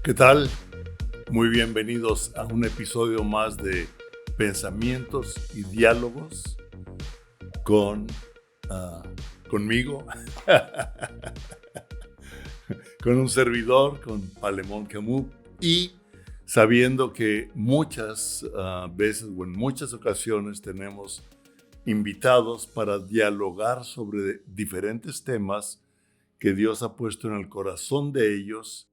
¿Qué tal? Muy bienvenidos a un episodio más de Pensamientos y Diálogos con ah, conmigo, con un servidor, con Palemón Camus, y sabiendo que muchas veces o en muchas ocasiones tenemos invitados para dialogar sobre diferentes temas que Dios ha puesto en el corazón de ellos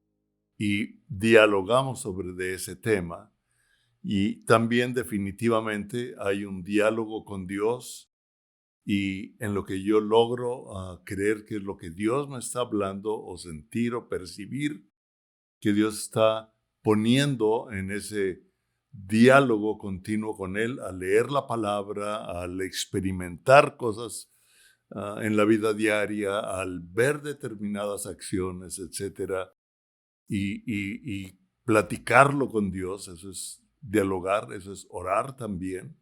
y dialogamos sobre de ese tema. Y también definitivamente hay un diálogo con Dios y en lo que yo logro creer que es lo que Dios me está hablando o sentir o percibir que Dios está poniendo en ese diálogo continuo con Él, al leer la palabra, al experimentar cosas en la vida diaria, al ver determinadas acciones, etcétera, y platicarlo con Dios. Eso es dialogar, eso es orar también.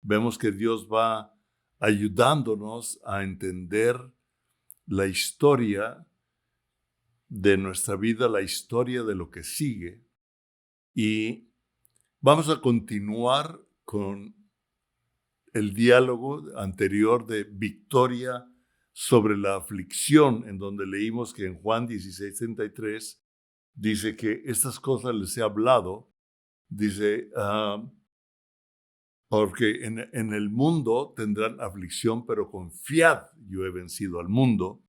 Vemos que Dios va ayudándonos a entender la historia de nuestra vida, la historia de lo que sigue. Y vamos a continuar con el diálogo anterior de victoria sobre la aflicción, en donde leímos que en Juan 16:33 dice que estas cosas les he hablado, dice, porque en el mundo tendrán aflicción, pero confiad, yo he vencido al mundo.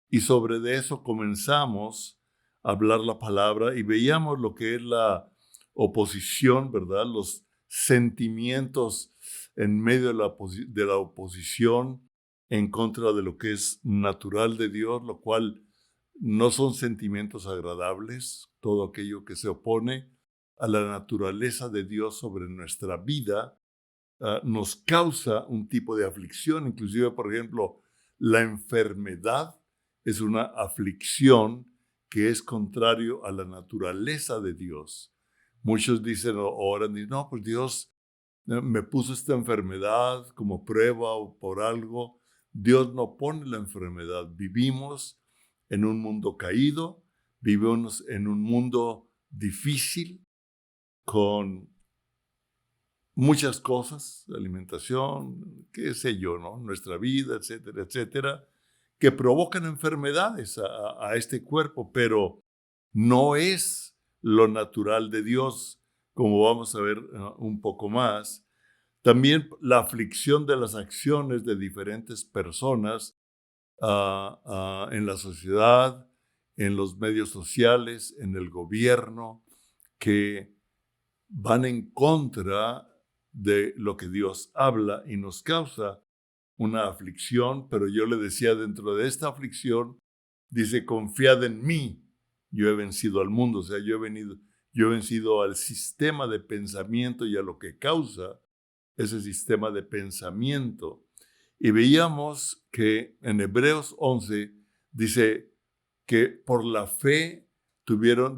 Y sobre de eso comenzamos a hablar la palabra y veíamos lo que es la oposición, ¿verdad? Los sentimientos en medio de la oposición en contra de lo que es natural de Dios, lo cual no son sentimientos agradables. Todo aquello que se opone a la naturaleza de Dios sobre nuestra vida nos causa un tipo de aflicción. Inclusive, por ejemplo, la enfermedad es una aflicción que es contrario a la naturaleza de Dios. Muchos dicen o oran, dicen, no, pues Dios me puso esta enfermedad como prueba o por algo. Dios no pone la enfermedad. Vivimos en un mundo caído, vivimos en un mundo difícil con muchas cosas, alimentación, qué sé yo, ¿no? Nuestra vida, etcétera, etcétera, que provocan enfermedades a este cuerpo, pero no es lo natural de Dios, como vamos a ver un poco más. También la aflicción de las acciones de diferentes personas en la sociedad, en los medios sociales, en el gobierno, que van en contra de lo que Dios habla y nos causa una aflicción, pero yo le decía, dentro de esta aflicción, dice, confiad en mí, yo he vencido al mundo. O sea, yo he vencido al sistema de pensamiento y a lo que causa ese sistema de pensamiento. Y veíamos que en Hebreos 11 dice que por la fe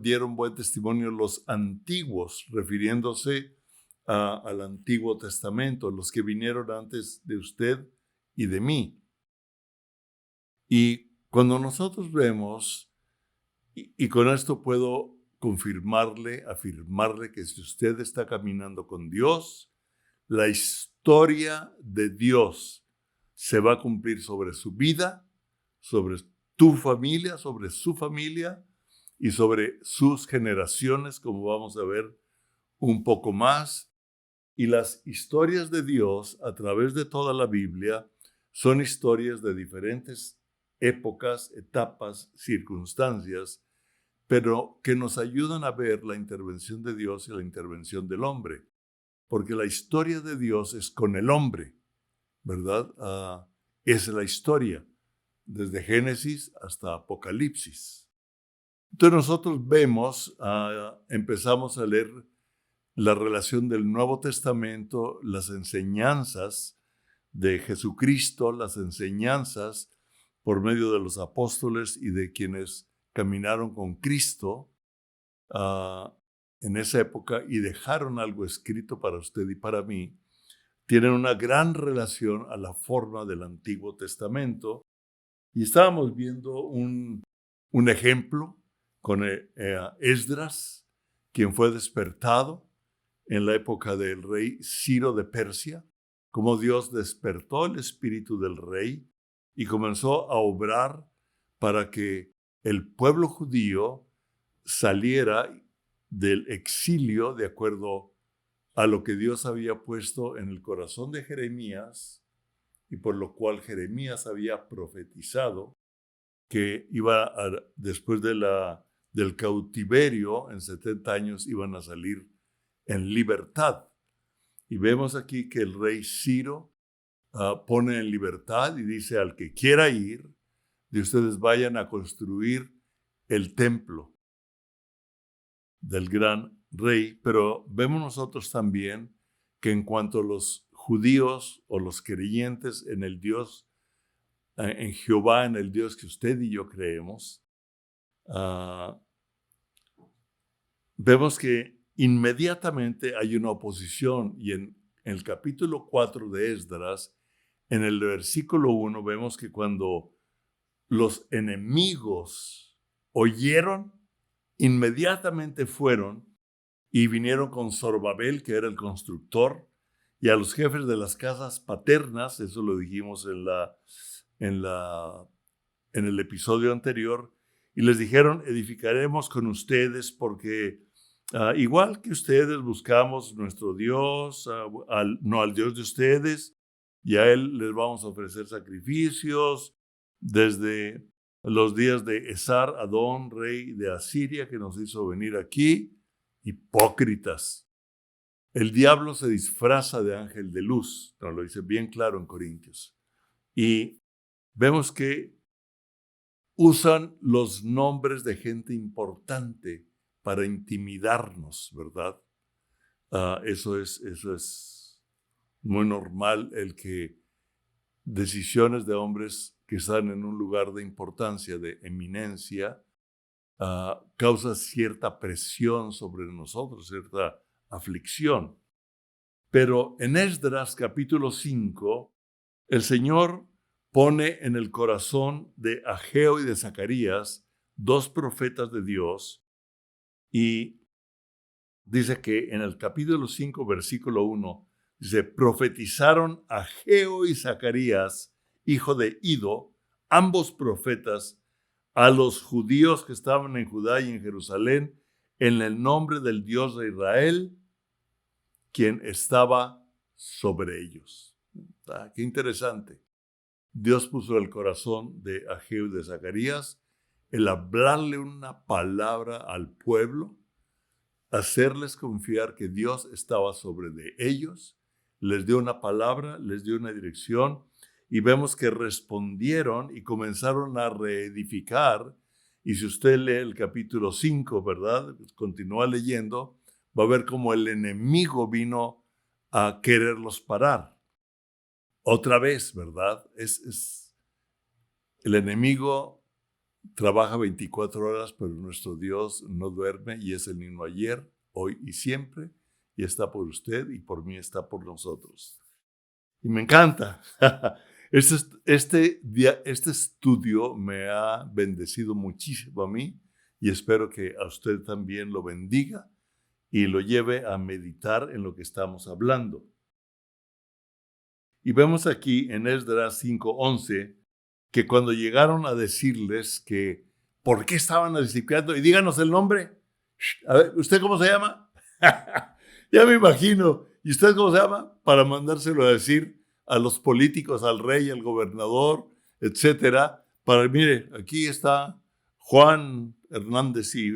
dieron buen testimonio los antiguos, refiriéndose al Antiguo Testamento, los que vinieron antes de usted y de mí. Y cuando nosotros vemos, y con esto puedo afirmarle que si usted está caminando con Dios, la historia de Dios se va a cumplir sobre su vida, sobre tu familia, sobre su familia y sobre sus generaciones, como vamos a ver un poco más. Y las historias de Dios a través de toda la Biblia son historias de diferentes épocas, etapas, circunstancias, pero que nos ayudan a ver la intervención de Dios y la intervención del hombre, porque la historia de Dios es con el hombre, ¿verdad? Es la historia, desde Génesis hasta Apocalipsis. Entonces nosotros vemos, empezamos a leer la relación del Nuevo Testamento, las enseñanzas de Jesucristo, las enseñanzas por medio de los apóstoles y de quienes caminaron con Cristo en esa época y dejaron algo escrito para usted y para mí, tienen una gran relación a la forma del Antiguo Testamento. Y estábamos viendo un ejemplo con Esdras, quien fue despertado en la época del rey Ciro de Persia, cómo Dios despertó el espíritu del rey y comenzó a obrar para que el pueblo judío saliera del exilio de acuerdo a lo que Dios había puesto en el corazón de Jeremías y por lo cual Jeremías había profetizado que después del cautiverio, en 70 años iban a salir en libertad. Y vemos aquí que el rey Ciro pone en libertad y dice al que quiera ir, de ustedes vayan a construir el templo del gran rey. Pero vemos nosotros también que en cuanto a los judíos o los creyentes en el Dios, en Jehová, en el Dios que usted y yo creemos, vemos que inmediatamente hay una oposición y en el capítulo 4 de Esdras, en el versículo 1, vemos que cuando los enemigos oyeron, inmediatamente fueron y vinieron con Zorobabel, que era el constructor, y a los jefes de las casas paternas, eso lo dijimos en el episodio anterior, y les dijeron, edificaremos con ustedes porque igual que ustedes buscamos nuestro Dios, no al Dios de ustedes, y a Él les vamos a ofrecer sacrificios desde los días de Esar Adón, rey de Asiria, que nos hizo venir aquí. Hipócritas. El diablo se disfraza de ángel de luz, nos lo dice bien claro en Corintios. Y vemos que usan los nombres de gente importante para intimidarnos, ¿verdad? Eso es muy normal, el que decisiones de hombres que están en un lugar de importancia, de eminencia, causa cierta presión sobre nosotros, cierta aflicción. Pero en Esdras capítulo 5, el Señor pone en el corazón de Ageo y de Zacarías, dos profetas de Dios, y dice que en el capítulo 5, versículo 1, dice, profetizaron Ageo y Zacarías, hijo de Ido, ambos profetas, a los judíos que estaban en Judá y en Jerusalén, en el nombre del Dios de Israel, quien estaba sobre ellos. Qué interesante. Dios puso el corazón de Ageo y de Zacarías el hablarle una palabra al pueblo, hacerles confiar que Dios estaba sobre de ellos, les dio una palabra, les dio una dirección, y vemos que respondieron y comenzaron a reedificar. Y si usted lee el capítulo 5, ¿verdad? Continúa leyendo, va a ver cómo el enemigo vino a quererlos parar. Otra vez, ¿verdad? El enemigo trabaja 24 horas, pero nuestro Dios no duerme y es el mismo ayer, hoy y siempre, y está por usted y por mí está por nosotros. Y me encanta. Este estudio me ha bendecido muchísimo a mí y espero que a usted también lo bendiga y lo lleve a meditar en lo que estamos hablando. Y vemos aquí en Esdras 5:11 que cuando llegaron a decirles que por qué estaban edificando, y díganos el nombre. A ver, ¿usted cómo se llama? Ya me imagino. ¿Y usted cómo se llama? Para mandárselo a decir a los políticos, al rey, al gobernador, etcétera. Mire, aquí está Juan Hernández y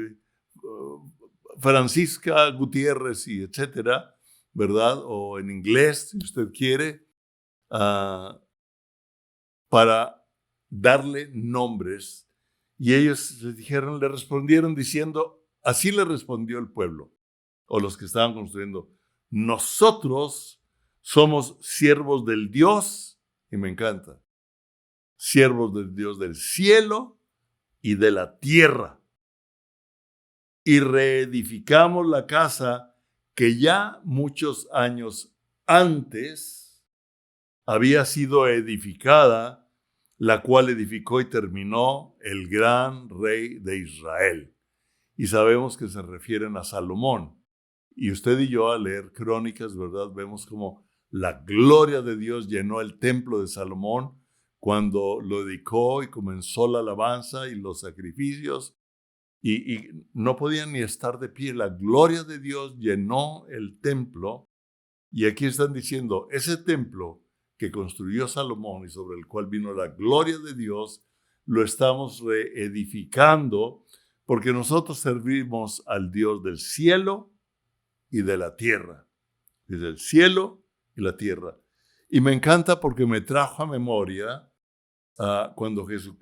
Francisca Gutiérrez y etcétera, ¿verdad? O en inglés, si usted quiere, para darle nombres. Y ellos le respondieron diciendo, así le respondió el pueblo, o los que estaban construyendo, nosotros somos siervos del Dios, y me encanta, siervos del Dios del cielo y de la tierra, y reedificamos la casa que ya muchos años antes había sido edificada, la cual edificó y terminó el gran rey de Israel. y sabemos que se refieren a Salomón. Y usted y yo al leer Crónicas, ¿verdad? Vemos como la gloria de Dios llenó el templo de Salomón cuando lo dedicó y comenzó la alabanza y los sacrificios. Y no podían ni estar de pie. La gloria de Dios llenó el templo. Y aquí están diciendo, ese templo que construyó Salomón y sobre el cual vino la gloria de Dios, lo estamos reedificando porque nosotros servimos al Dios del cielo y de la tierra. Desde el cielo y la tierra. Y me encanta porque me trajo a memoria cuando Jesús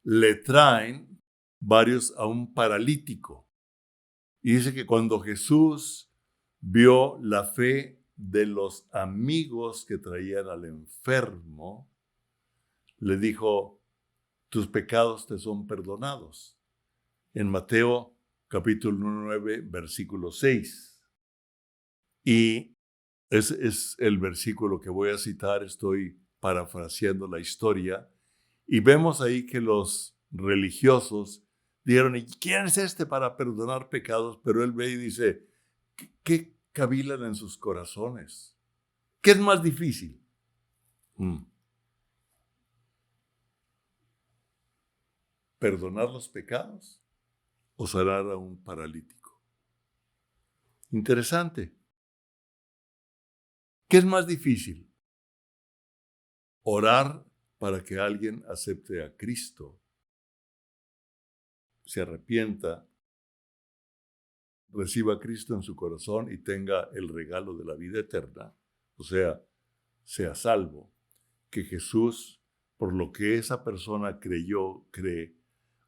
le traen varios a un paralítico. Y dice que cuando Jesús vio la fe de los amigos que traían al enfermo, le dijo, tus pecados te son perdonados. En Mateo capítulo 9, versículo 6. Y ese es el versículo que voy a citar, estoy parafraseando la historia, y vemos ahí que los religiosos dijeron, ¿y quién es este para perdonar pecados? Pero él ve y dice, ¿qué cavilan en sus corazones? ¿Qué es más difícil? ¿Perdonar los pecados o sanar a un paralítico? Interesante. ¿Qué es más difícil? Orar para que alguien acepte a Cristo, se arrepienta, reciba a Cristo en su corazón y tenga el regalo de la vida eterna, o sea salvo, que Jesús, por lo que esa persona cree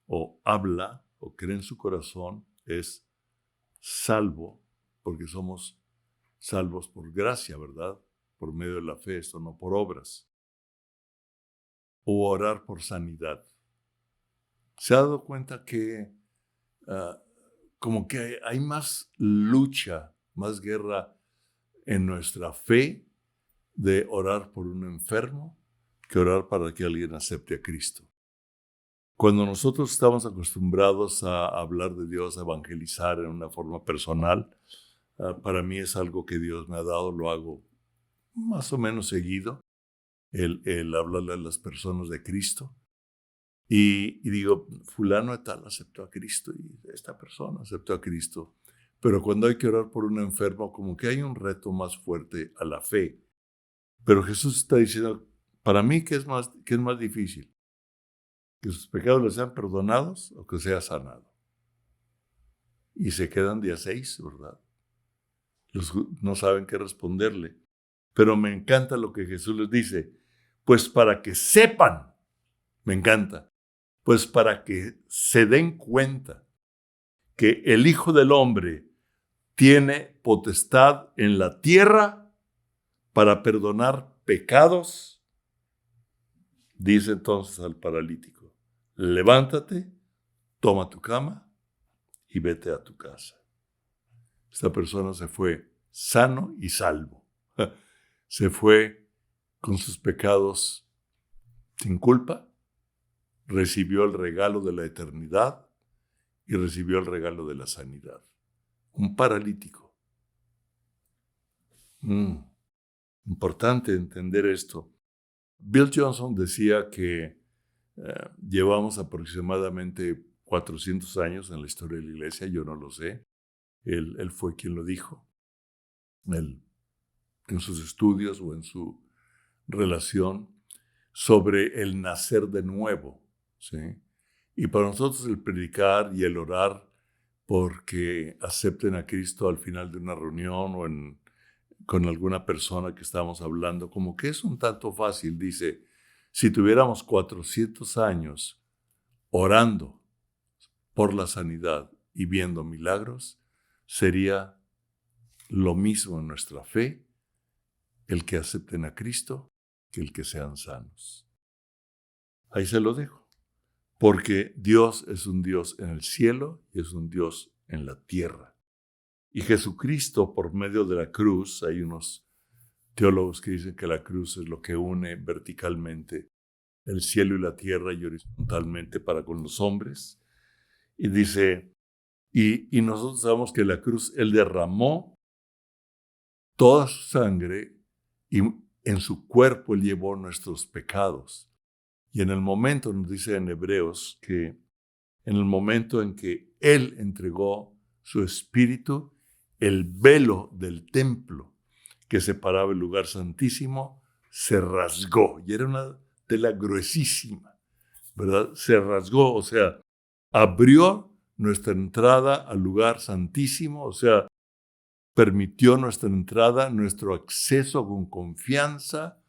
o habla o cree en su corazón, es salvo, porque somos salvos por gracia, ¿verdad? Por medio de la fe, esto no por obras. O orar por sanidad. ¿Se ha dado cuenta que como que hay más lucha, más guerra en nuestra fe de orar por un enfermo que orar para que alguien acepte a Cristo? Cuando nosotros estamos acostumbrados a hablar de Dios, a evangelizar en una forma personal, para mí es algo que Dios me ha dado, lo hago más o menos seguido, el hablarle a las personas de Cristo. Y digo, fulano de tal aceptó a Cristo y esta persona aceptó a Cristo. Pero cuando hay que orar por un enfermo, como que hay un reto más fuerte a la fe. Pero Jesús está diciendo, para mí, ¿qué es más difícil? ¿Que sus pecados les sean perdonados o que sea sanado? Y se quedan día 6, ¿verdad? No saben qué responderle. Pero me encanta lo que Jesús les dice. Pues para que sepan, me encanta, pues para que se den cuenta que el Hijo del Hombre tiene potestad en la tierra para perdonar pecados, dice entonces al paralítico, levántate, toma tu cama y vete a tu casa. Esta persona se fue sano y salvo. Se fue con sus pecados sin culpa, recibió el regalo de la eternidad y recibió el regalo de la sanidad. Un paralítico. Importante entender esto. Bill Johnson decía que llevamos aproximadamente 400 años en la historia de la iglesia, yo no lo sé. Él fue quien lo dijo. Él, en sus estudios o en su relación sobre el nacer de nuevo, ¿sí? Y para nosotros el predicar y el orar porque acepten a Cristo al final de una reunión o con alguna persona que estamos hablando, como que es un tanto fácil. Dice, si tuviéramos 400 años orando por la sanidad y viendo milagros, sería lo mismo en nuestra fe el que acepten a Cristo que el que sean sanos. Ahí se lo dejo. Porque Dios es un Dios en el cielo y es un Dios en la tierra. Y Jesucristo, por medio de la cruz, hay unos teólogos que dicen que la cruz es lo que une verticalmente el cielo y la tierra y horizontalmente para con los hombres. Y dice, y nosotros sabemos que la cruz, Él derramó toda su sangre y en su cuerpo Él llevó nuestros pecados. Y en el momento, nos dice en Hebreos, que en el momento en que Él entregó su espíritu, el velo del templo que separaba el lugar santísimo se rasgó. Y era una tela gruesísima, ¿verdad? Se rasgó, o sea, abrió nuestra entrada al lugar santísimo, o sea, permitió nuestra entrada, nuestro acceso con confianza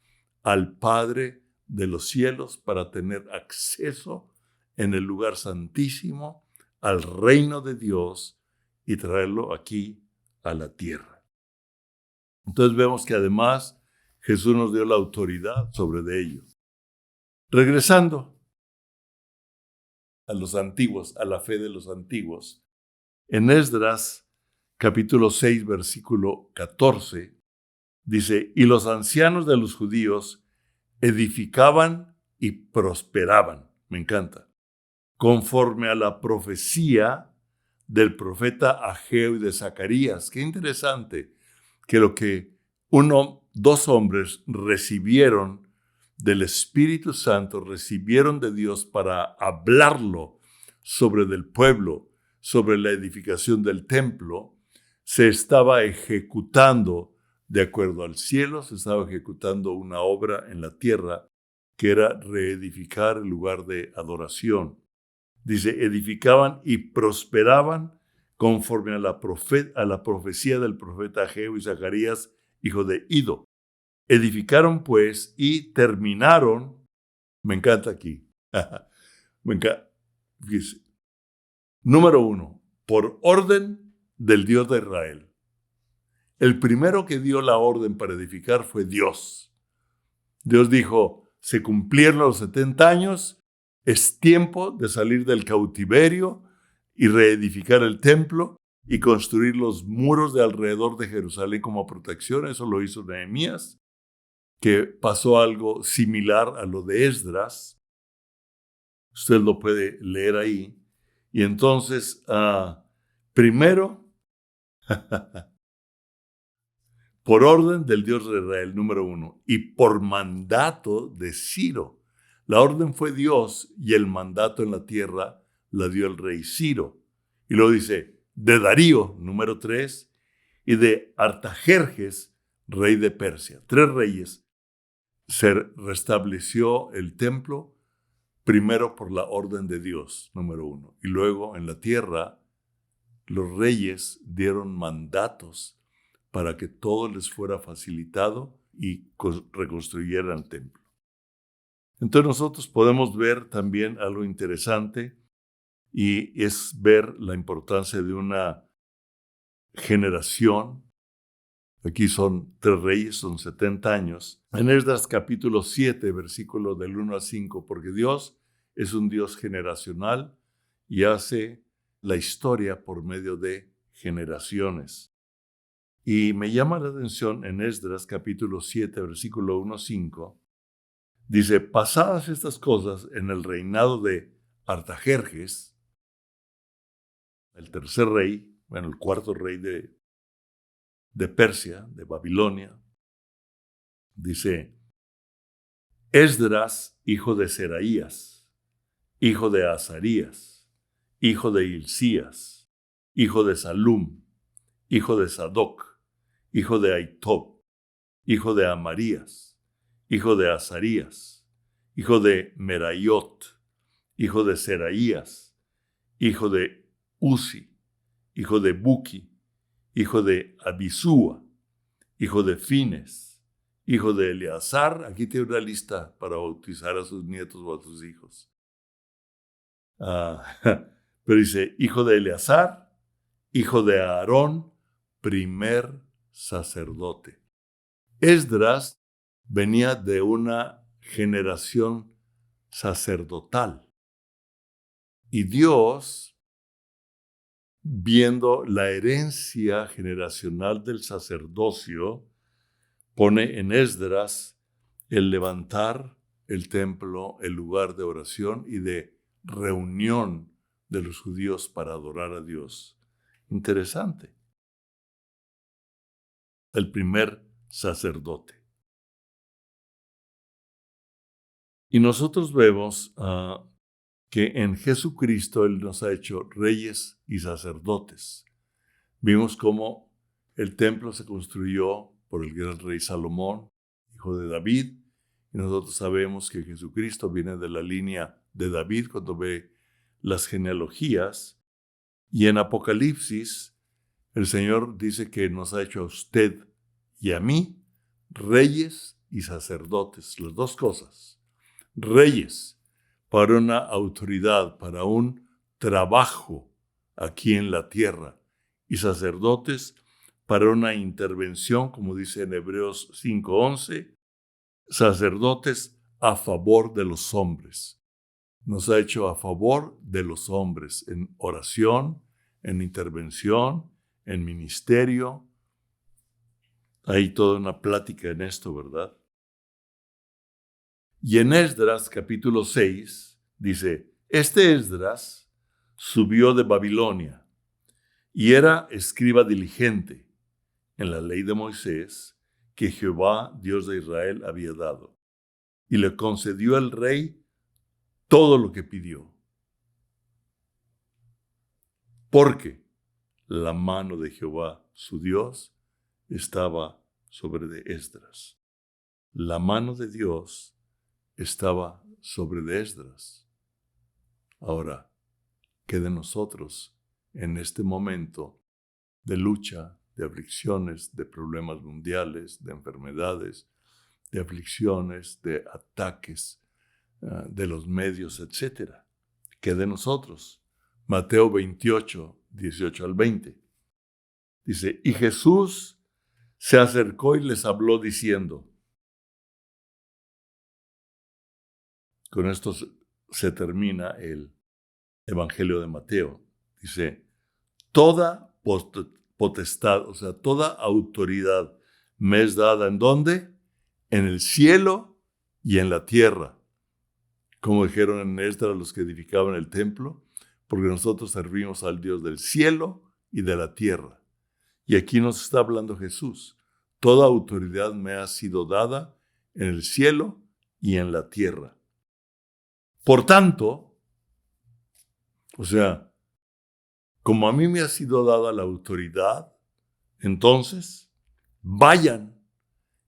al Padre de los cielos para tener acceso en el lugar santísimo al reino de Dios y traerlo aquí a la tierra. Entonces vemos que además Jesús nos dio la autoridad sobre de ello. Regresando a los antiguos, a la fe de los antiguos, en Esdras capítulo 6, versículo 14, dice, y los ancianos de los judíos edificaban y prosperaban, me encanta, conforme a la profecía del profeta Ageo y de Zacarías. Qué interesante que lo que dos hombres recibieron del Espíritu Santo, recibieron de Dios para hablarlo sobre del pueblo, sobre la edificación del templo, se estaba ejecutando de acuerdo al cielo, se estaba ejecutando una obra en la tierra que era reedificar el lugar de adoración. Dice, edificaban y prosperaban conforme a la profecía del profeta Ageo y Zacarías, hijo de Ido. Edificaron pues y terminaron, me encanta aquí, me encanta, fíjese. Número 1, por orden del Dios de Israel. El primero que dio la orden para edificar fue Dios. Dios dijo, se cumplieron los 70 años, es tiempo de salir del cautiverio y reedificar el templo y construir los muros de alrededor de Jerusalén como protección. Eso lo hizo Nehemías, que pasó algo similar a lo de Esdras. Usted lo puede leer ahí. Y entonces, primero, por orden del Dios de Israel, número 1, y por mandato de Ciro. La orden fue Dios y el mandato en la tierra la dio el rey Ciro. Y luego dice, de Darío, número 3, y de Artajerjes, rey de Persia. 3 reyes. Se restableció el templo primero por la orden de Dios, número 1. Y luego en la tierra, los reyes dieron mandatos para que todo les fuera facilitado y reconstruyeran el templo. Entonces nosotros podemos ver también algo interesante y es ver la importancia de una generación. Aquí son 3 reyes, son 70 años. En Esdras capítulo 7, versículo del 1 al 5, porque Dios es un Dios generacional y hace la historia por medio de generaciones. Y me llama la atención en Esdras capítulo 7, versículo 1 al 5, dice, pasadas estas cosas en el reinado de Artajerjes, el tercer rey, el cuarto rey de Persia, de Babilonia, dice, Esdras, hijo de Seraías, hijo de Azarías, hijo de Hilcías, hijo de Salum, hijo de Sadoc, hijo de Aitob, hijo de Amarías, hijo de Azarías, hijo de Merayot, hijo de Seraías, hijo de Uzi, hijo de Buki, hijo de Abisúa, hijo de Fines, hijo de Eleazar. Aquí tiene una lista para bautizar a sus nietos o a sus hijos. Pero dice, hijo de Eleazar, hijo de Aarón, primer sacerdote. Esdras venía de una generación sacerdotal. Y Dios, viendo la herencia generacional del sacerdocio, pone en Esdras el levantar el templo el lugar de oración y de reunión de los judíos para adorar a Dios. Interesante. El primer sacerdote. Y nosotros vemos que en Jesucristo Él nos ha hecho reyes y sacerdotes. Vimos cómo el templo se construyó por el gran rey Salomón, hijo de David, y nosotros sabemos que Jesucristo viene de la línea de David cuando ve las genealogías. Y en Apocalipsis, el Señor dice que nos ha hecho a usted y a mí reyes y sacerdotes, las dos cosas. Reyes para una autoridad, para un trabajo aquí en la tierra, y sacerdotes para una intervención, como dice en Hebreos 5:11, sacerdotes a favor de los hombres. Nos ha hecho a favor de los hombres en oración, en intervención, en ministerio. Hay toda una plática en esto, ¿verdad? Y en Esdras capítulo 6 dice, este Esdras subió de Babilonia y era escriba diligente en la ley de Moisés que Jehová, Dios de Israel, había dado. Y le concedió al rey todo lo que pidió. Porque la mano de Jehová, su Dios, estaba sobre de Esdras. La mano de Dios estaba sobre de Esdras. Ahora, ¿qué de nosotros en este momento de lucha, de aflicciones, de problemas mundiales, de enfermedades, de aflicciones, de ataques de los medios, etcétera? ¿Qué de nosotros? Mateo 28, 18 al 20. Dice, y Jesús se acercó y les habló diciendo, con esto se termina el Evangelio de Mateo. Dice, toda potestad, o sea, toda autoridad me es dada, ¿en dónde? En el cielo y en la tierra. Como dijeron en Esdras los que edificaban el templo, porque nosotros servimos al Dios del cielo y de la tierra. Y aquí nos está hablando Jesús. Toda autoridad me ha sido dada en el cielo y en la tierra. Por tanto, o sea, como a mí me ha sido dada la autoridad, entonces vayan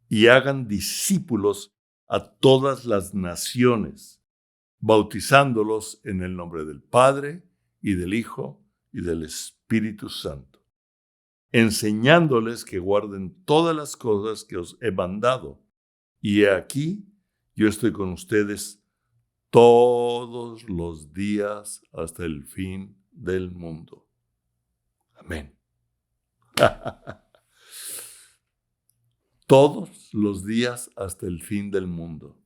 y hagan discípulos a todas las naciones, bautizándolos en el nombre del Padre y del Hijo y del Espíritu Santo, enseñándoles que guarden todas las cosas que os he mandado. Y he aquí, yo estoy con ustedes todos los días hasta el fin del mundo. Amén. Todos los días hasta el fin del mundo.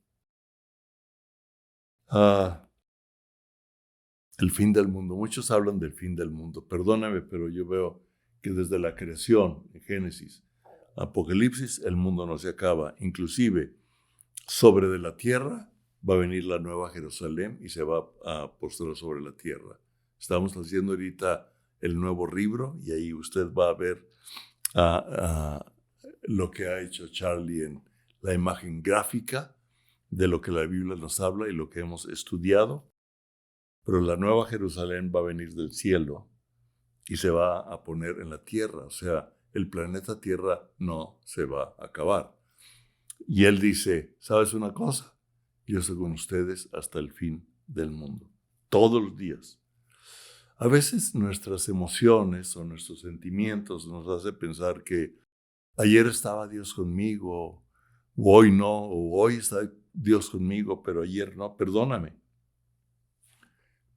El fin del mundo. Muchos hablan del fin del mundo. Perdóname, pero yo veo que desde la creación, en Génesis, Apocalipsis, el mundo no se acaba. Inclusive, sobre de la tierra va a venir la nueva Jerusalén y se va a postrar sobre la tierra. Estamos haciendo ahorita el nuevo libro y ahí usted va a ver lo que ha hecho Charlie en la imagen gráfica de lo que la Biblia nos habla y lo que hemos estudiado. Pero la nueva Jerusalén va a venir del cielo y se va a poner en la tierra. O sea, el planeta Tierra no se va a acabar. Y él dice, ¿sabes una cosa? Yo estoy con ustedes hasta el fin del mundo, todos los días. A veces nuestras emociones o nuestros sentimientos nos hacen pensar que ayer estaba Dios conmigo, o hoy no, o hoy está Dios conmigo, pero ayer no. Perdóname.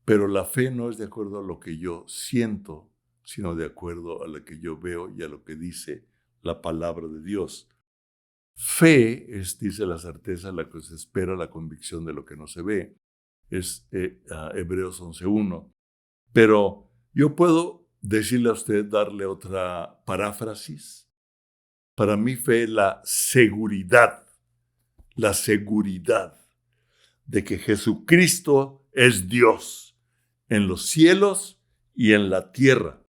Pero la fe no es de acuerdo a lo que yo siento, sino de acuerdo a lo que yo veo y a lo que dice la palabra de Dios. Fe es, dice la certeza, la que se espera, la convicción de lo que no se ve. Es Hebreos 11:1. Pero yo puedo decirle a usted, darle otra paráfrasis. Para mí fe es la seguridad de que Jesucristo es Dios en los cielos y en la tierra.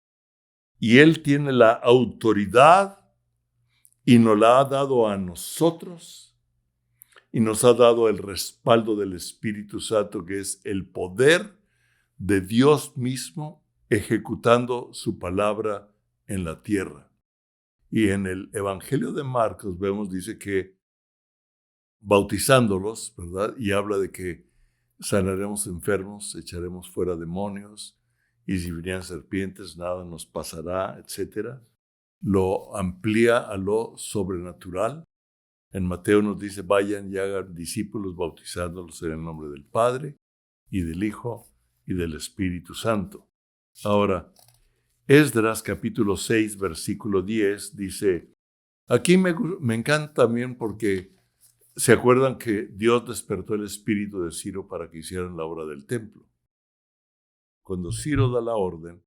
Y Él tiene la autoridad y nos la ha dado a nosotros y nos ha dado el respaldo del Espíritu Santo, que es el poder de Dios mismo ejecutando su palabra en la tierra. Y en el Evangelio de Marcos dice que bautizándolos, ¿verdad? Y habla de que sanaremos enfermos, echaremos fuera demonios, y si vinieran serpientes, nada nos pasará, etc. Lo amplía a lo sobrenatural. En Mateo nos dice, vayan y hagan discípulos bautizándolos en el nombre del Padre, y del Hijo, y del Espíritu Santo. Ahora, Esdras capítulo 6, versículo 10 dice, aquí me encanta también porque se acuerdan que Dios despertó el espíritu de Ciro para que hicieran la obra del templo. Cuando Ciro da la orden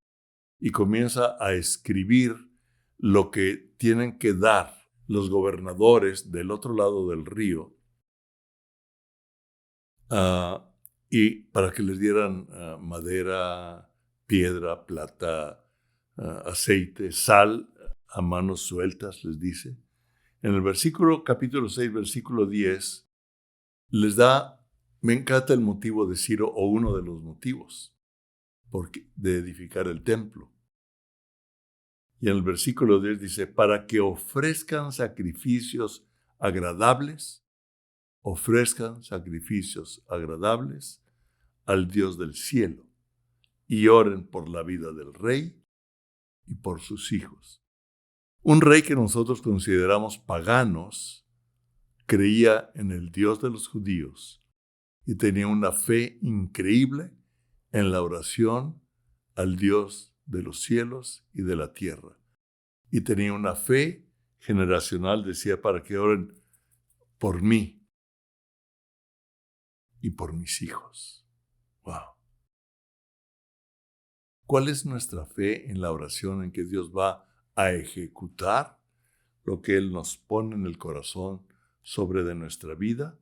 y comienza a escribir lo que tienen que dar los gobernadores del otro lado del río, y para que les dieran madera, piedra, plata, aceite, sal a manos sueltas, les dice. En el capítulo 6, versículo 10, les da, me encanta el motivo de Ciro, o uno de los motivos de edificar el templo. Y en el versículo 10 dice, para que ofrezcan sacrificios agradables al Dios del cielo, y oren por la vida del rey y por sus hijos. Un rey que nosotros consideramos paganos creía en el Dios de los judíos y tenía una fe increíble en la oración al Dios de los cielos y de la tierra. Y tenía una fe generacional, decía, para que oren por mí y por mis hijos. ¡Wow! ¿Cuál es nuestra fe en la oración en que Dios va a ejecutar lo que Él nos pone en el corazón sobre de nuestra vida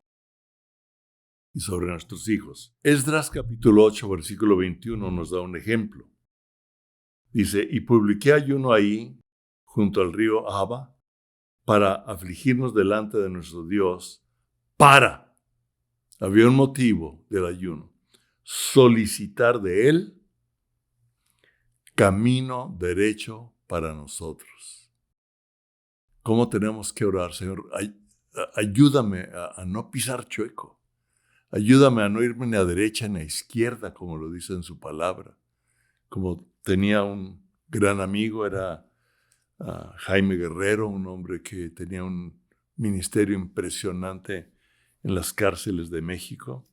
y sobre nuestros hijos? Esdras capítulo 8, versículo 21 nos da un ejemplo. Dice, y publiqué ayuno ahí, junto al río Ahava, para afligirnos delante de nuestro Dios, había un motivo del ayuno, solicitar de Él camino derecho para nosotros. ¿Cómo tenemos que orar, Señor? Ayúdame a no pisar chueco. Ayúdame a no irme ni a derecha ni a izquierda, como lo dice en su palabra. Como tenía un gran amigo, era Jaime Guerrero, un hombre que tenía un ministerio impresionante en las cárceles de México.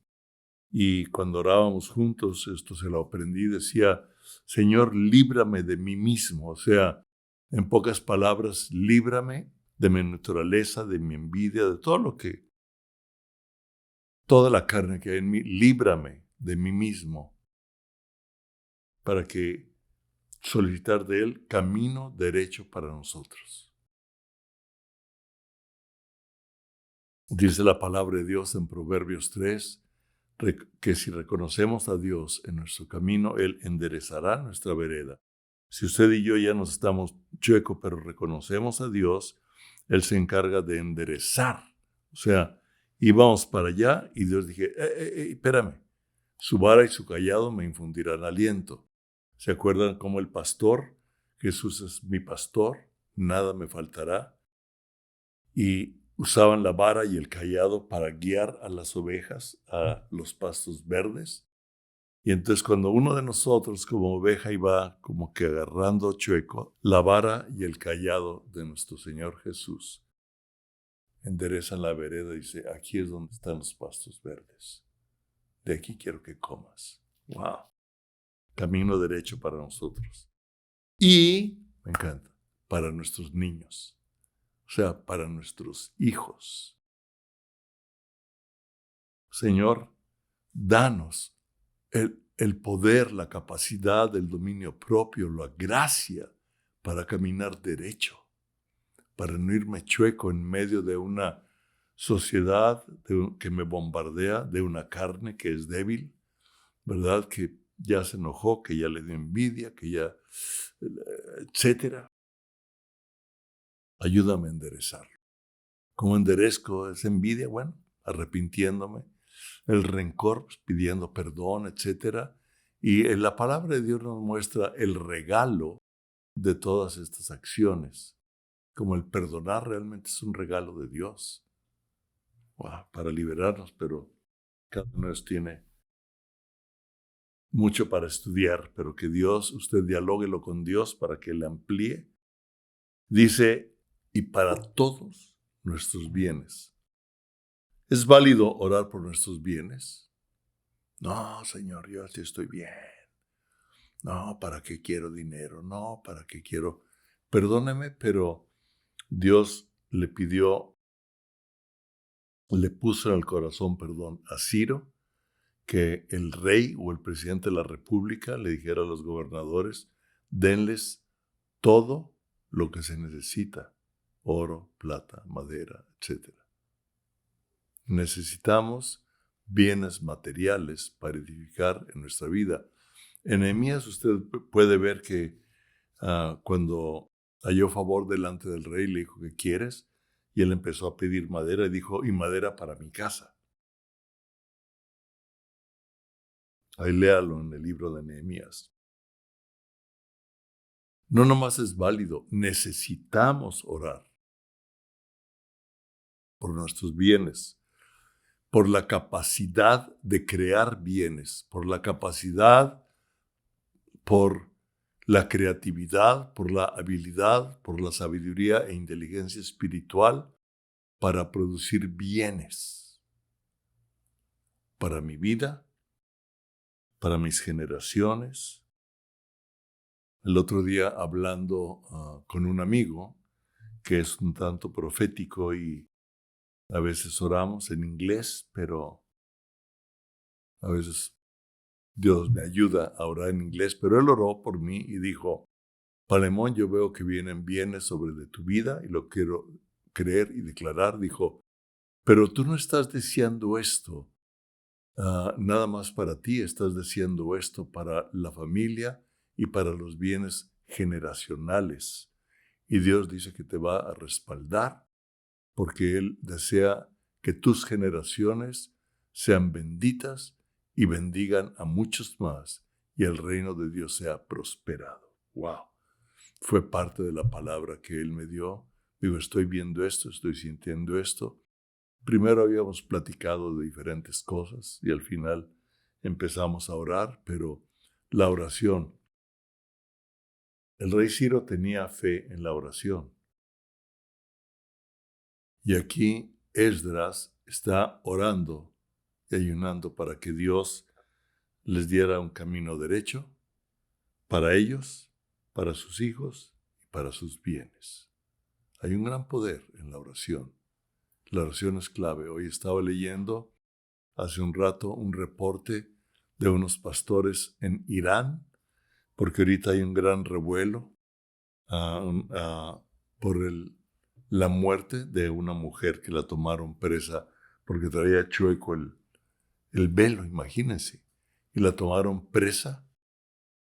Y cuando orábamos juntos, esto se lo aprendí, decía, Señor, líbrame de mí mismo. O sea, en pocas palabras, líbrame de mi naturaleza, de mi envidia, de toda la carne que hay en mí, líbrame de mí mismo, para que solicitar de Él camino derecho para nosotros. Dice la palabra de Dios en Proverbios 3, que si reconocemos a Dios en nuestro camino, Él enderezará nuestra vereda. Si usted y yo ya nos estamos chuecos, pero reconocemos a Dios, Él se encarga de enderezar. O sea, íbamos para allá y Dios dije, espérame, su vara y su callado me infundirán aliento. ¿Se acuerdan cómo el pastor? Jesús es mi pastor, nada me faltará. Y usaban la vara y el callado para guiar a las ovejas a los pastos verdes. Y entonces cuando uno de nosotros como oveja iba como que agarrando chueco, la vara y el callado de nuestro Señor Jesús enderezan la vereda y dice, aquí es donde están los pastos verdes. De aquí quiero que comas. ¡Wow! Camino derecho para nosotros. Y, me encanta, para nuestros niños. O sea, para nuestros hijos. Señor, danos el poder, la capacidad, el dominio propio, la gracia para caminar derecho, para no irme chueco en medio de una sociedad que me bombardea, de una carne que es débil, ¿verdad? Que ya se enojó, que ya le dio envidia, que ya, etcétera. Ayúdame a enderezarlo. ¿Cómo enderezco esa envidia? Bueno, arrepintiéndome. El rencor, pues, pidiendo perdón, etcétera. Y en la palabra de Dios nos muestra el regalo de todas estas acciones. Como el perdonar realmente es un regalo de Dios. Wow, para liberarnos, pero cada uno de ellos tiene mucho para estudiar, pero que Dios, usted dialóguelo con Dios para que le amplíe. Dice, y para todos nuestros bienes. ¿Es válido orar por nuestros bienes? No, Señor, yo así estoy bien. No, ¿para qué quiero dinero? No, ¿para qué quiero? Perdóneme, pero Dios le puso en el corazón, a Ciro, que el rey o el presidente de la república le dijera a los gobernadores, denles todo lo que se necesita, oro, plata, madera, etc. Necesitamos bienes materiales para edificar en nuestra vida. En Nehemías usted puede ver que cuando halló favor delante del rey, le dijo, ¿qué quieres? Y él empezó a pedir madera y dijo, y madera para mi casa. Ahí léalo en el libro de Nehemías. No nomás es válido, necesitamos orar por nuestros bienes, por la capacidad de crear bienes, por la capacidad, por la creatividad, por la habilidad, por la sabiduría e inteligencia espiritual para producir bienes para mi vida, para mis generaciones. El otro día hablando con un amigo que es un tanto profético y a veces oramos en inglés, pero a veces Dios me ayuda a orar en inglés, pero él oró por mí y dijo, Palemón, yo veo que vienen bienes sobre de tu vida y lo quiero creer y declarar. Dijo, pero tú no estás deseando esto nada más para ti, estás deseando esto para la familia y para los bienes generacionales. Y Dios dice que te va a respaldar porque Él desea que tus generaciones sean benditas y bendigan a muchos más y el reino de Dios sea prosperado. ¡Wow! Fue parte de la palabra que Él me dio. Digo, estoy viendo esto, estoy sintiendo esto. Primero habíamos platicado de diferentes cosas y al final empezamos a orar, pero la oración. El rey Ciro tenía fe en la oración. Y aquí Esdras está orando y ayunando para que Dios les diera un camino derecho para ellos, para sus hijos y para sus bienes. Hay un gran poder en la oración. La oración es clave. Hoy estaba leyendo hace un rato un reporte de unos pastores en Irán, porque ahorita hay un gran revuelo por la muerte de una mujer que la tomaron presa porque traía chueco el velo, imagínense, y la tomaron presa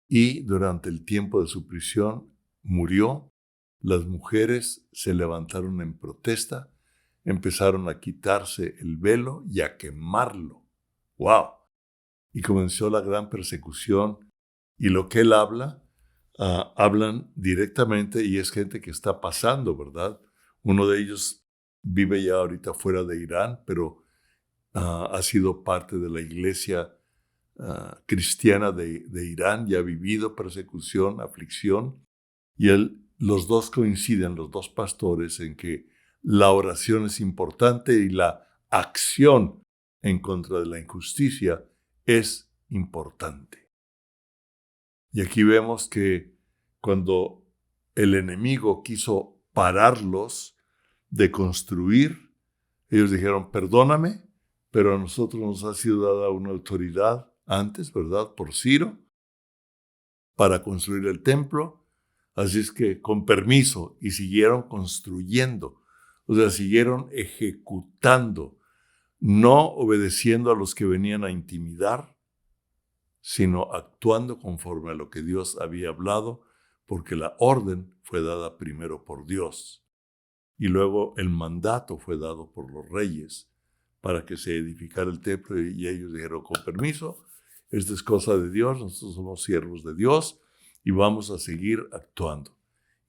y durante el tiempo de su prisión murió. Las mujeres se levantaron en protesta, empezaron a quitarse el velo y a quemarlo. ¡Wow! Y comenzó la gran persecución. Y lo que él habla, hablan directamente y es gente que está pasando, ¿verdad? Uno de ellos vive ya ahorita fuera de Irán, pero ha sido parte de la iglesia cristiana de Irán y ha vivido persecución, aflicción. Y los dos coinciden, los dos pastores, en que la oración es importante y la acción en contra de la injusticia es importante. Y aquí vemos que cuando el enemigo quiso pararlos de construir, ellos dijeron, perdóname, pero a nosotros nos ha sido dada una autoridad antes, ¿verdad? Por Ciro, para construir el templo. Así es que con permiso, y siguieron construyendo. O sea, siguieron ejecutando, no obedeciendo a los que venían a intimidar, sino actuando conforme a lo que Dios había hablado, porque la orden fue dada primero por Dios y luego el mandato fue dado por los reyes para que se edificara el templo, y ellos dijeron, con permiso, esta es cosa de Dios, nosotros somos siervos de Dios y vamos a seguir actuando.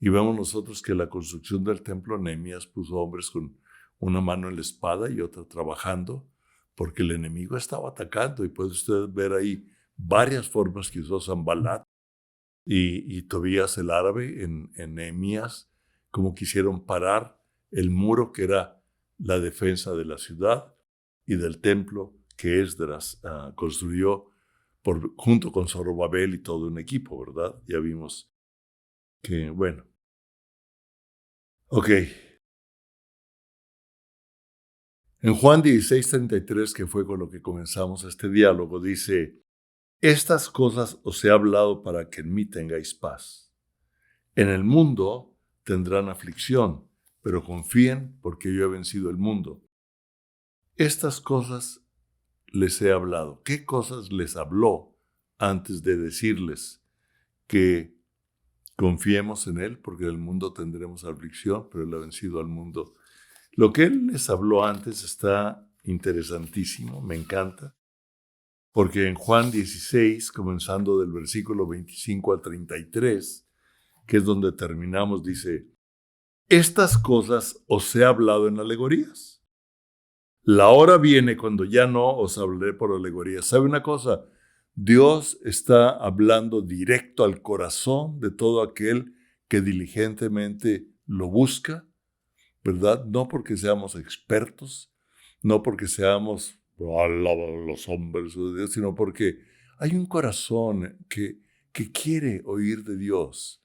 Y vemos nosotros que la construcción del templo, Nehemías puso hombres con una mano en la espada y otra trabajando, porque el enemigo estaba atacando, y puede usted ver ahí varias formas que usó Sanbalat y Tobías el árabe en Nehemías, como quisieron parar el muro que era la defensa de la ciudad y del templo que Esdras construyó junto con Zorobabel y todo un equipo, ¿verdad? Ya vimos que, bueno. Ok. En Juan 16:33, que fue con lo que comenzamos este diálogo, dice, estas cosas os he hablado para que en mí tengáis paz. En el mundo tendrán aflicción, pero confíen porque yo he vencido el mundo. Estas cosas les he hablado. ¿Qué cosas les habló antes de decirles que confiemos en Él? Porque en el mundo tendremos aflicción, pero Él ha vencido al mundo. Lo que Él les habló antes está interesantísimo, me encanta, porque en Juan 16, comenzando del versículo 25 al 33, que es donde terminamos, dice, estas cosas os he hablado en alegorías. La hora viene cuando ya no os hablaré por alegorías. ¿Sabe una cosa? Dios está hablando directo al corazón de todo aquel que diligentemente lo busca, ¿verdad? No porque seamos expertos, no porque seamos los hombres de Dios, sino porque hay un corazón que quiere oír de Dios.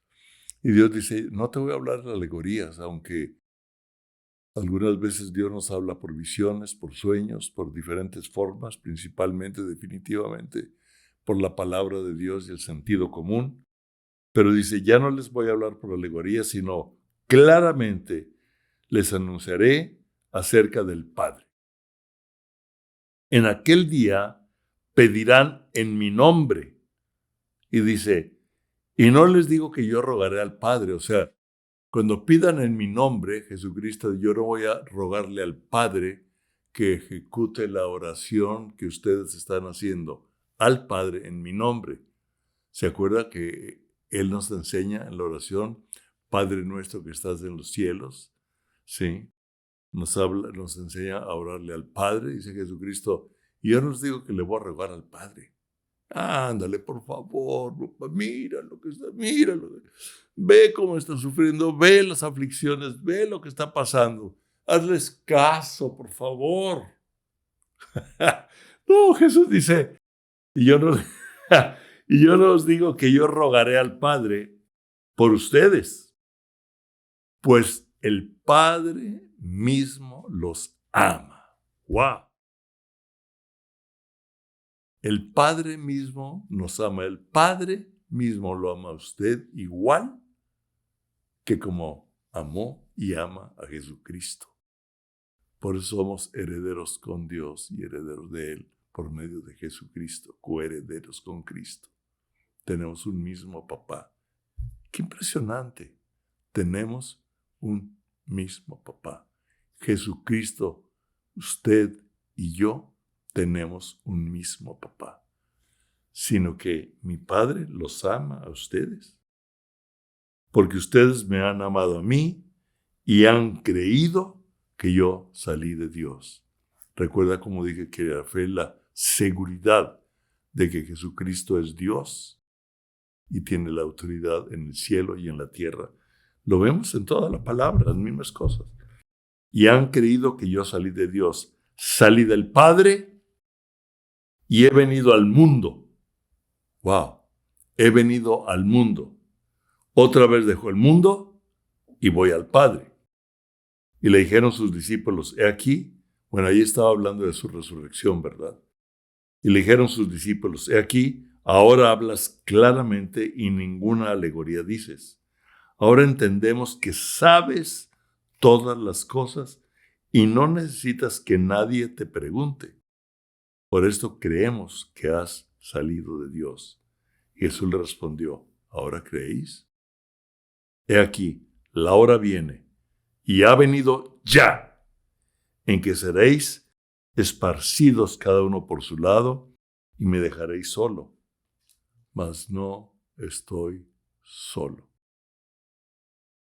Y Dios dice, no te voy a hablar de alegorías, aunque algunas veces Dios nos habla por visiones, por sueños, por diferentes formas, principalmente, definitivamente, por la palabra de Dios y el sentido común. Pero dice, ya no les voy a hablar por alegorías, sino claramente les anunciaré acerca del Padre. En aquel día pedirán en mi nombre. Y dice, y no les digo que yo rogaré al Padre, o sea, cuando pidan en mi nombre, Jesucristo, yo no voy a rogarle al Padre que ejecute la oración que ustedes están haciendo al Padre en mi nombre. ¿Se acuerda que Él nos enseña en la oración, Padre nuestro que estás en los cielos? Sí, nos enseña a orarle al Padre, dice Jesucristo, y yo no les digo que le voy a rogar al Padre. Ándale, por favor, mira lo que está, míralo. Ve cómo está sufriendo, ve las aflicciones, ve lo que está pasando. Hazles caso, por favor. No, Jesús dice, y yo no, y yo no os digo que yo rogaré al Padre por ustedes, pues el Padre mismo los ama. ¡Wow! El Padre mismo nos ama. El Padre mismo lo ama a usted igual que como amó y ama a Jesucristo. Por eso somos herederos con Dios y herederos de Él por medio de Jesucristo, coherederos con Cristo. Tenemos un mismo papá. ¡Qué impresionante! Tenemos un mismo papá. Jesucristo, usted y yo tenemos un mismo papá, sino que mi Padre los ama a ustedes, porque ustedes me han amado a mí y han creído que yo salí de Dios. Recuerda como dije que la fe es la seguridad de que Jesucristo es Dios y tiene la autoridad en el cielo y en la tierra. Lo vemos en toda la palabra, las mismas cosas. Y han creído que yo salí de Dios. Salí del Padre y he venido al mundo. ¡Wow! He venido al mundo. Otra vez dejo el mundo y voy al Padre. Y le dijeron sus discípulos, he aquí, bueno, ahí estaba hablando de su resurrección, ¿verdad? Y le dijeron sus discípulos, he aquí, ahora hablas claramente y ninguna alegoría dices. Ahora entendemos que sabes todas las cosas y no necesitas que nadie te pregunte. Por esto creemos que has salido de Dios. Y Jesús le respondió, ¿ahora creéis? He aquí, la hora viene, y ha venido ya, en que seréis esparcidos cada uno por su lado, y me dejaréis solo. Mas no estoy solo.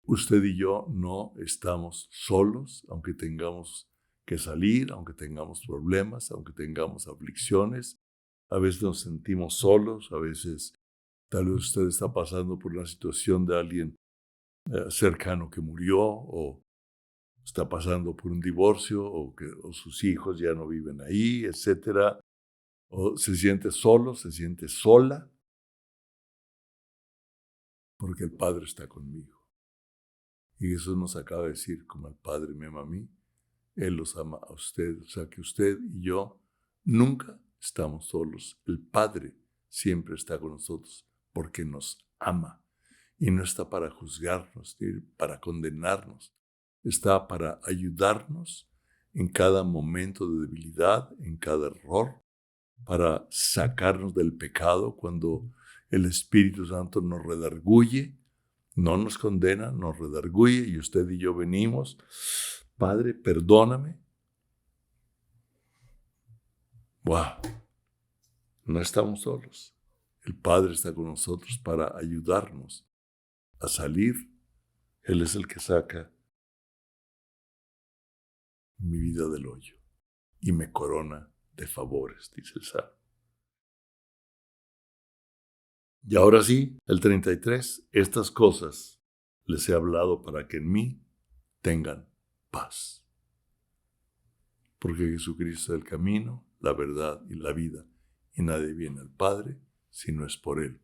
Usted y yo no estamos solos, aunque tengamos que salir, aunque tengamos problemas, aunque tengamos aflicciones. A veces nos sentimos solos, a veces tal vez usted está pasando por una situación de alguien cercano que murió, o está pasando por un divorcio, o sus hijos ya no viven ahí, etcétera. O se siente solo, se siente sola, porque el Padre está conmigo. Y Jesús nos acaba de decir, como el Padre me ama a mí, Él los ama a ustedes. O sea que usted y yo nunca estamos solos. El Padre siempre está con nosotros porque nos ama. Y no está para juzgarnos, ni para condenarnos. Está para ayudarnos en cada momento de debilidad, en cada error, para sacarnos del pecado cuando el Espíritu Santo nos redarguye. No nos condena, nos redarguye, y usted y yo venimos, Padre, perdóname. ¡Wow! No estamos solos. El Padre está con nosotros para ayudarnos a salir. Él es el que saca mi vida del hoyo y me corona de favores, dice el Salmo. Y ahora sí, el 33, estas cosas les he hablado para que en mí tengan paz. Porque Jesucristo es el camino, la verdad y la vida, y nadie viene al Padre si no es por Él,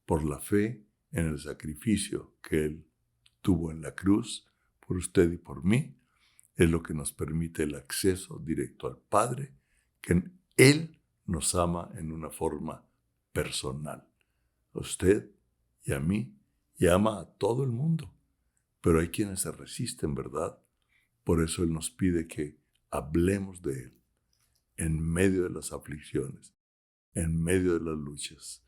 por la fe en el sacrificio que Él tuvo en la cruz por usted y por mí, es lo que nos permite el acceso directo al Padre, que Él nos ama en una forma personal, a usted y a mí, y ama a todo el mundo, pero hay quienes se resisten, ¿verdad? Por eso Él nos pide que hablemos de Él en medio de las aflicciones, en medio de las luchas.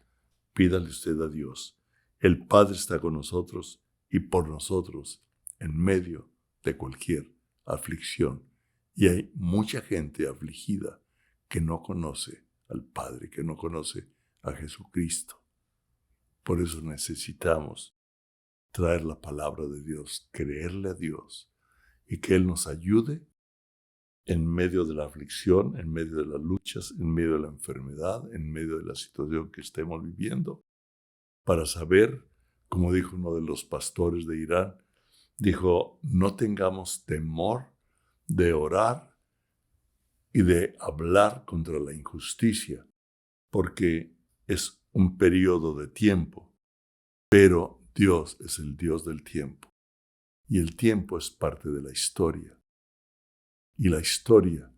Pídale usted a Dios. El Padre está con nosotros y por nosotros en medio de cualquier aflicción. Y hay mucha gente afligida que no conoce al Padre, que no conoce a Jesucristo. Por eso necesitamos traer la palabra de Dios, creerle a Dios y que Él nos ayude en medio de la aflicción, en medio de las luchas, en medio de la enfermedad, en medio de la situación que estemos viviendo, para saber, como dijo uno de los pastores de Irán, dijo, no tengamos temor de orar y de hablar contra la injusticia, porque es un periodo de tiempo, pero Dios es el Dios del tiempo, y el tiempo es parte de la historia, y la historia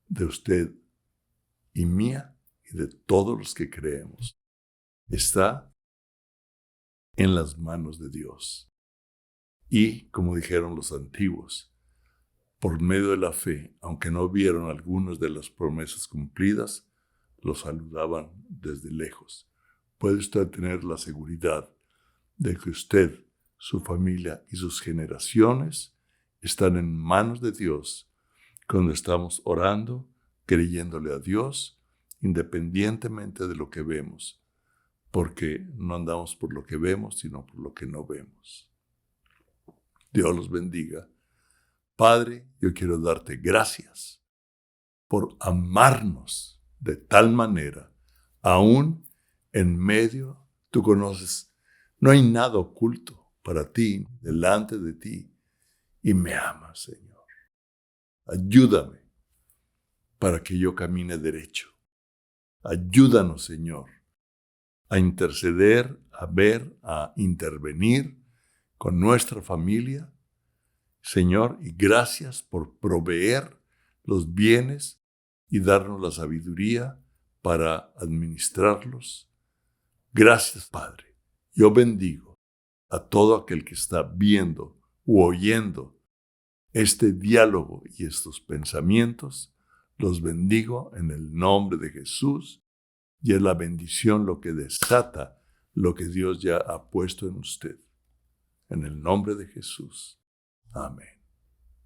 de usted y mía y de todos los que creemos está en las manos de Dios. Y, como dijeron los antiguos, por medio de la fe, aunque no vieron algunas de las promesas cumplidas, los saludaban desde lejos. Puede usted tener la seguridad de que usted, su familia y sus generaciones están en manos de Dios cuando estamos orando, creyéndole a Dios, independientemente de lo que vemos, porque no andamos por lo que vemos, sino por lo que no vemos. Dios los bendiga. Padre, yo quiero darte gracias por amarnos de tal manera, aún en medio, tú conoces, no hay nada oculto para ti, delante de ti, y me amas, Señor. Ayúdame para que yo camine derecho. Ayúdanos, Señor, a interceder, a ver, a intervenir con nuestra familia, Señor, y gracias por proveer los bienes y darnos la sabiduría para administrarlos. Gracias, Padre. Yo bendigo a todo aquel que está viendo u oyendo este diálogo y estos pensamientos, los bendigo en el nombre de Jesús, y es la bendición lo que desata lo que Dios ya ha puesto en usted. En el nombre de Jesús. Amén.